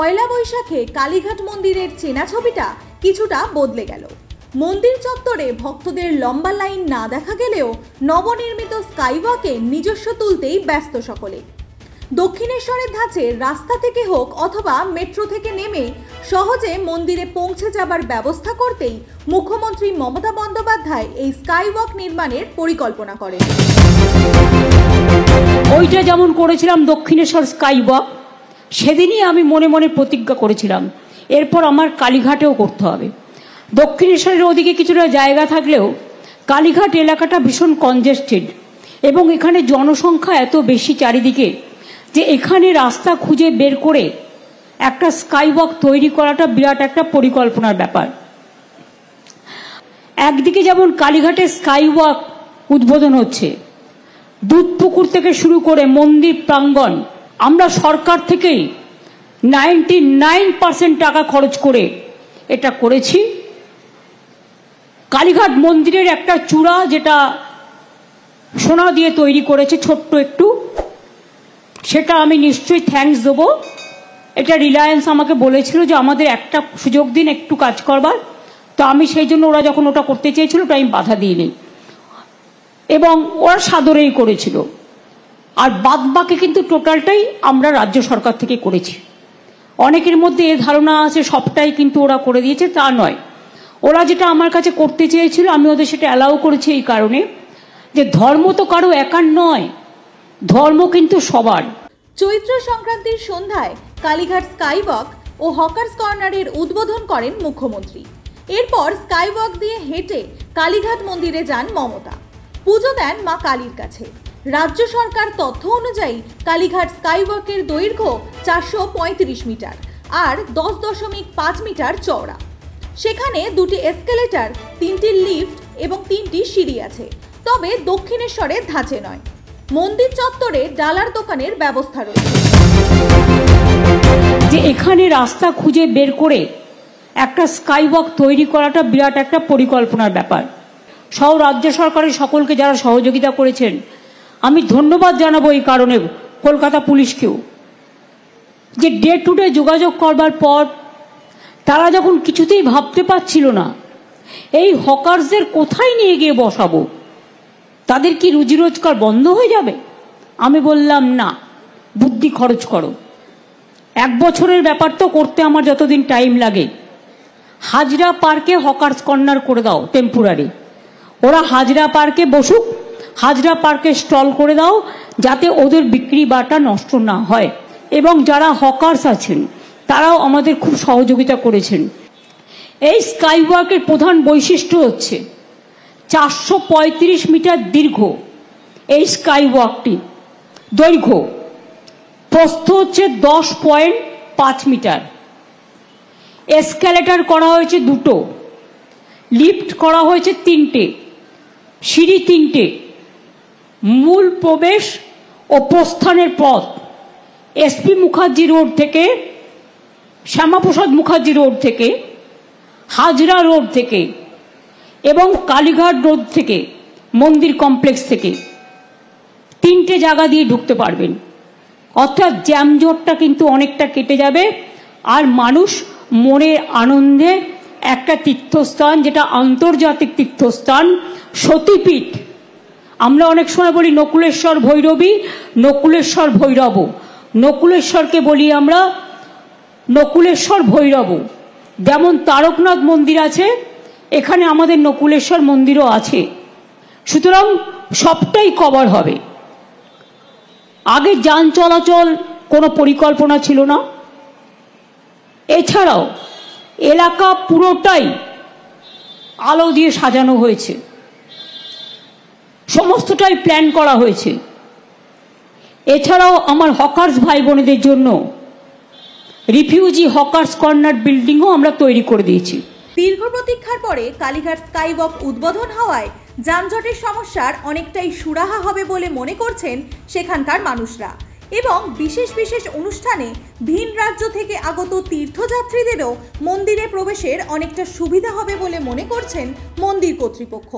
পয়লা বৈশাখে কালীঘাট মন্দিরের চেনা ছবিটা কিছুটা বদলে গেল। মন্দির চত্বরে ভক্তদের লম্বা লাইন না দেখা গেলেও নবনির্মিত স্কাইওয়াকে নিজস্ব তুলতেই ব্যস্ত সকলে। দক্ষিণেশ্বরের ধাঁচে রাস্তা থেকে হোক অথবা মেট্রো থেকে নেমে সহজে মন্দিরে পৌঁছে যাবার ব্যবস্থা করতেই মুখ্যমন্ত্রী মমতা বন্দ্যোপাধ্যায় এই স্কাইওয়াক নির্মাণের পরিকল্পনা করেন। ওইটা যেমন করেছিলাম দক্ষিণেশ্বর স্কাইওয়াক, সেদিনই আমি মনে মনে প্রতিজ্ঞা করেছিলাম এরপর আমার কালীঘাটেও করতে হবে। দক্ষিণেশ্বরের ওদিকে কিছুটা জায়গা থাকলেও কালীঘাট এলাকাটা ভীষণ কনজেস্টেড এবং এখানে জনসংখ্যা এত বেশি চারিদিকে যে এখানে রাস্তা খুঁজে বের করে একটা স্কাইওয়াক তৈরি করাটা বিরাট একটা পরিকল্পনার ব্যাপার। একদিকে যেমন কালীঘাটের স্কাইওয়াক উদ্বোধন হচ্ছে, দুধপুকুর থেকে শুরু করে মন্দির প্রাঙ্গণ আমরা সরকার থেকেই 99% টাকা খরচ করে এটা করেছি। কালীঘাট মন্দিরের একটা চূড়া যেটা সোনা দিয়ে তৈরি করেছে ছোট্ট একটু, সেটা আমি নিশ্চয়ই থ্যাঙ্কস দেবো। এটা রিলায়েন্স আমাকে বলেছিল যে আমাদের একটা সুযোগ দিন একটু কাজ করবার, তো আমি সেই জন্য ওরা যখন ওটা করতে চেয়েছিল ওটা আমি বাধা দিইনি এবং ওরা সাদরেই করেছিল। আর বাদ বাকি কিন্তু টোটালটাই আমরা রাজ্য সরকার থেকে করেছি। অনেকের মধ্যে এ ধারণা আছে সবটাই কিন্তু ওরা করে দিয়েছে, তা নয়। ওরা যেটা আমার কাছে করতে চেয়েছিল আমি ওদের সেটা অ্যালাউ করেছি এই কারণে যে ধর্ম তো কারো একার নয়, ধর্ম কিন্তু সবার। চৈত্র সংক্রান্তির সন্ধ্যায় কালীঘাট স্কাইওয়াক ও হকার্স কর্নারের উদ্বোধন করেন মুখ্যমন্ত্রী। এরপর স্কাইওয়াক দিয়ে হেঁটে কালীঘাট মন্দিরে যান মমতা। পুজো দেন মা কালীর কাছে। রাজ্য সরকার তথ্য অনুযায়ী কালীঘাট স্কাইওয়াকের দৈর্ঘ্য 435 মিটার আর 10.5 মিটার চওড়া। সেখানে 2টি এসকেলেটর, 3টি লিফট এবং 3টি সিঁড়ি আছে, তবে দক্ষিণেশ্বরের ধাঁচে নয়। মন্দির চত্বরে ডালার দোকানের ব্যবস্থা রয়েছে। যে এখানে রাস্তা খুঁজে বের করে একটা স্কাইওয়াক তৈরি করাটা বিরাট একটা পরিকল্পনার ব্যাপার। সব রাজ্য সরকারের সকলকে যারা সহযোগিতা করেছেন আমি ধন্যবাদ জানাবো এই কারণে কলকাতা পুলিশকেও, যে ডে টু ডে যোগাযোগ করবার পর তারা যখন কিছুতেই ভাবতে পারছিল না এই হকার্সদের কোথায় নিয়ে গিয়ে বসাবো, তাদের কি রুজি রোজগার বন্ধ হয়ে যাবে, আমি বললাম না, বুদ্ধি খরচ করো। 1 বছরের ব্যাপার তো করতে আমার যতদিন টাইম লাগে, হাজরা পার্কে হকার্স কর্নার করে দাও টেম্পোরারি। ওরা হাজরা পার্কে বসুক, হাজরা পার্কে স্টল করে দাও যাতে ওদের বিক্রি বাটা নষ্ট না হয়। এবং যারা হকার্স আছেন তারাও আমাদের খুব সহযোগিতা করেছেন। এই স্কাইওয়াকের প্রধান বৈশিষ্ট্য হচ্ছে 435 মিটার দীর্ঘ এই স্কাইওয়াকটি দৈর্ঘ্য, প্রস্থ হচ্ছে 10.5 মিটার। এসকেলেটর করা হয়েছে 2টো, লিফট করা হয়েছে 3টে, সিঁড়ি 3টে, মূল প্রবেশ ও প্রস্থানের পথ এসপি মুখার্জি রোড থেকে, শ্যামাপ্রসাদ মুখার্জি রোড থেকে, হাজরা রোড থেকে এবং কালীঘাট রোড থেকে, মন্দির কমপ্লেক্স থেকে 3টে জায়গা দিয়ে ঢুকতে পারবেন। অর্থাৎ জ্যামজটটা কিন্তু অনেকটা কেটে যাবে আর মানুষ মনের আনন্দে একটা তীর্থস্থান, যেটা আন্তর্জাতিক তীর্থস্থান, সতীপীঠ। আমরা অনেক সময় বলি নকুলেশ্বর ভৈরবী, নকুলেশ্বর ভৈরব, নকুলেশ্বরকে বলি আমরা নকুলেশ্বর ভৈরব। যেমন তারকনাথ মন্দির আছে, এখানে আমাদের নকুলেশ্বর মন্দিরও আছে। সুতরাং সবটাই কভার হবে। আগে যান চলাচল কোনো পরিকল্পনা ছিল না। এছাড়াও এলাকা পুরোটাই আলো দিয়ে সাজানো হয়েছে, সমস্তটাই প্ল্যান করা হয়েছে। এছাড়াও আমার হকার্স ভাই বোনেদের জন্য রিফিউজি হকার্স কর্নার বিল্ডিংও আমরা তৈরি করে দিয়েছি। দীর্ঘ প্রতীক্ষার পরে কালীঘাট স্কাইওয়াক উদ্বোধন হওয়ায় যানজটের সমস্যার অনেকটাই সুরাহা হবে বলে মনে করছেন সেখানকার মানুষরা এবং বিশেষ বিশেষ অনুষ্ঠানে ভিন রাজ্য থেকে আগত তীর্থযাত্রীদেরও মন্দিরে প্রবেশের অনেকটা সুবিধা হবে বলে মনে করছেন মন্দির কর্তৃপক্ষ।